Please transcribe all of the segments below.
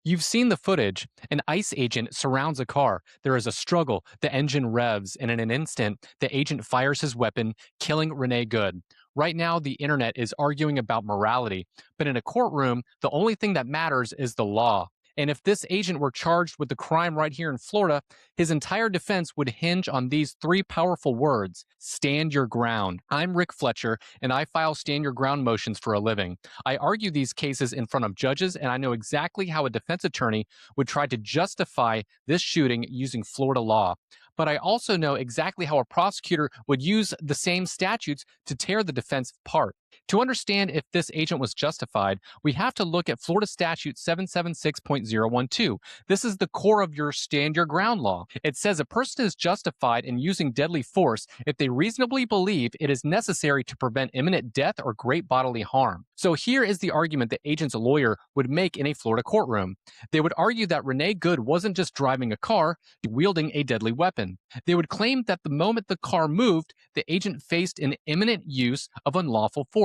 You've seen the footage. An ICE agent surrounds a car. There is a struggle. The engine revs, and in an instant, the agent fires his weapon, killing Renee Good. Right now, the internet is arguing about morality, but in a courtroom, the only thing that matters is the law. And if this agent were charged with the crime right here in Florida, his entire defense would hinge on these three powerful words: stand your ground. I'm Rick Fletcher, and I file stand your ground motions for a living. I argue these cases in front of judges, and I know exactly how a defense attorney would try to justify this shooting using Florida law. But I also know exactly how a prosecutor would use the same statutes to tear the defense apart. To understand if this agent was justified, we have to look at Florida Statute 776.012. This is the core of your stand your ground law. It says a person is justified in using deadly force if they reasonably believe it is necessary to prevent imminent death or great bodily harm. So here is the argument the agent's lawyer would make in a Florida courtroom. They would argue that Renee Good wasn't just driving a car, wielding a deadly weapon. They would claim that the moment the car moved, the agent faced an imminent use of unlawful force.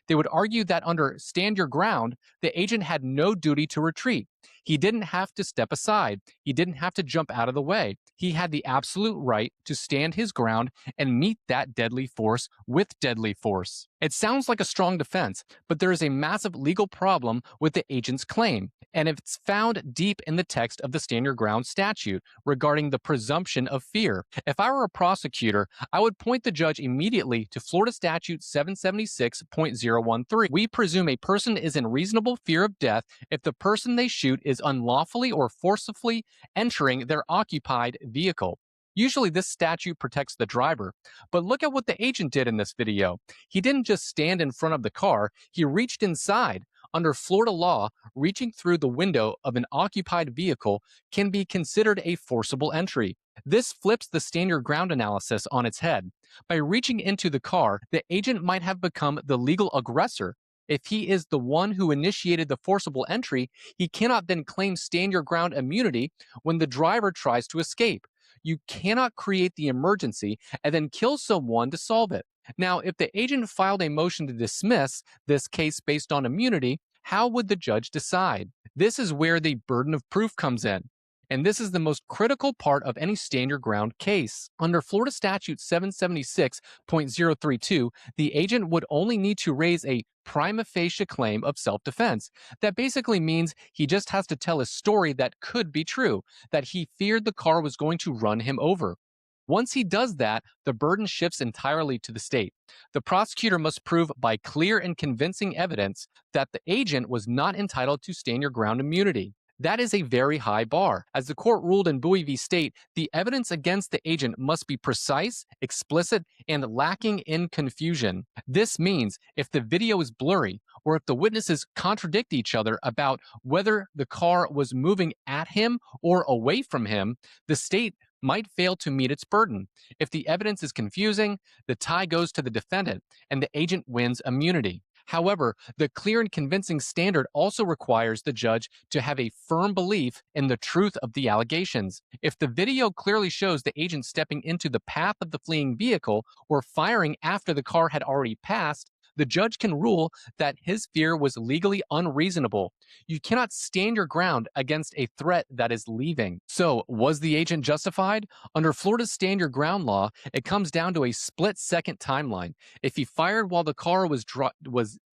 They would argue that under stand your ground, the agent had no duty to retreat. He didn't have to step aside. He didn't have to jump out of the way. He had the absolute right to stand his ground and meet that deadly force with deadly force. It sounds like a strong defense, but there is a massive legal problem with the agent's claim, and it's found deep in the text of the Stand Your Ground statute regarding the presumption of fear. If I were a prosecutor, I would point the judge immediately to Florida Statute 776.013. We presume a person is in reasonable fear of death if the person they shoot is unlawfully or forcibly entering their occupied vehicle. Usually this statute protects the driver, but look at what the agent did in this video. He didn't just stand in front of the car, he reached inside. Under Florida law, reaching through the window of an occupied vehicle can be considered a forcible entry. This flips the stand your ground analysis on its head. By reaching into the car, the agent might have become the legal aggressor. If he is the one who initiated the forcible entry, he cannot then claim stand your ground immunity when the driver tries to escape. You cannot create the emergency and then kill someone to solve it. Now, if the agent filed a motion to dismiss this case based on immunity, how would the judge decide? This is where the burden of proof comes in. And this is the most critical part of any stand your ground case. Under Florida Statute 776.032, the agent would only need to raise a prima facie claim of self-defense. That basically means he just has to tell a story that could be true, that he feared the car was going to run him over. Once he does that, the burden shifts entirely to the state. The prosecutor must prove by clear and convincing evidence that the agent was not entitled to stand your ground immunity. That is a very high bar. As the court ruled in Bowie v. State, the evidence against the agent must be precise, explicit, and lacking in confusion. This means if the video is blurry, or if the witnesses contradict each other about whether the car was moving at him or away from him, the state might fail to meet its burden. If the evidence is confusing, the tie goes to the defendant, and the agent wins immunity. However, the clear and convincing standard also requires the judge to have a firm belief in the truth of the allegations. If the video clearly shows the agent stepping into the path of the fleeing vehicle or firing after the car had already passed, the judge can rule that his fear was legally unreasonable. You cannot stand your ground against a threat that is leaving. So, was the agent justified? Under Florida's stand your ground law, it comes down to a split-second timeline. If he fired while the car was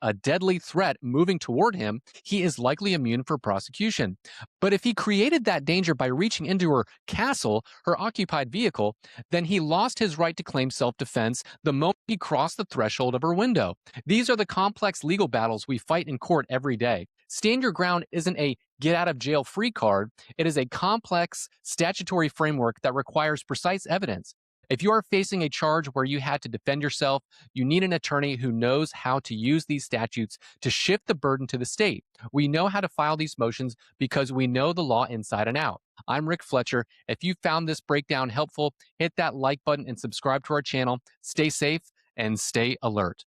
a deadly threat moving toward him, he is likely immune for prosecution. But if he created that danger by reaching into her castle, her occupied vehicle, then he lost his right to claim self-defense the moment he crossed the threshold of her window. These are the complex legal battles we fight in court every day. Stand your ground isn't a get out of jail free card. It is a complex statutory framework that requires precise evidence. If you are facing a charge where you had to defend yourself, you need an attorney who knows how to use these statutes to shift the burden to the state. We know how to file these motions because we know the law inside and out. I'm Rick Fletcher. If you found this breakdown helpful, hit that like button and subscribe to our channel. Stay safe and stay alert.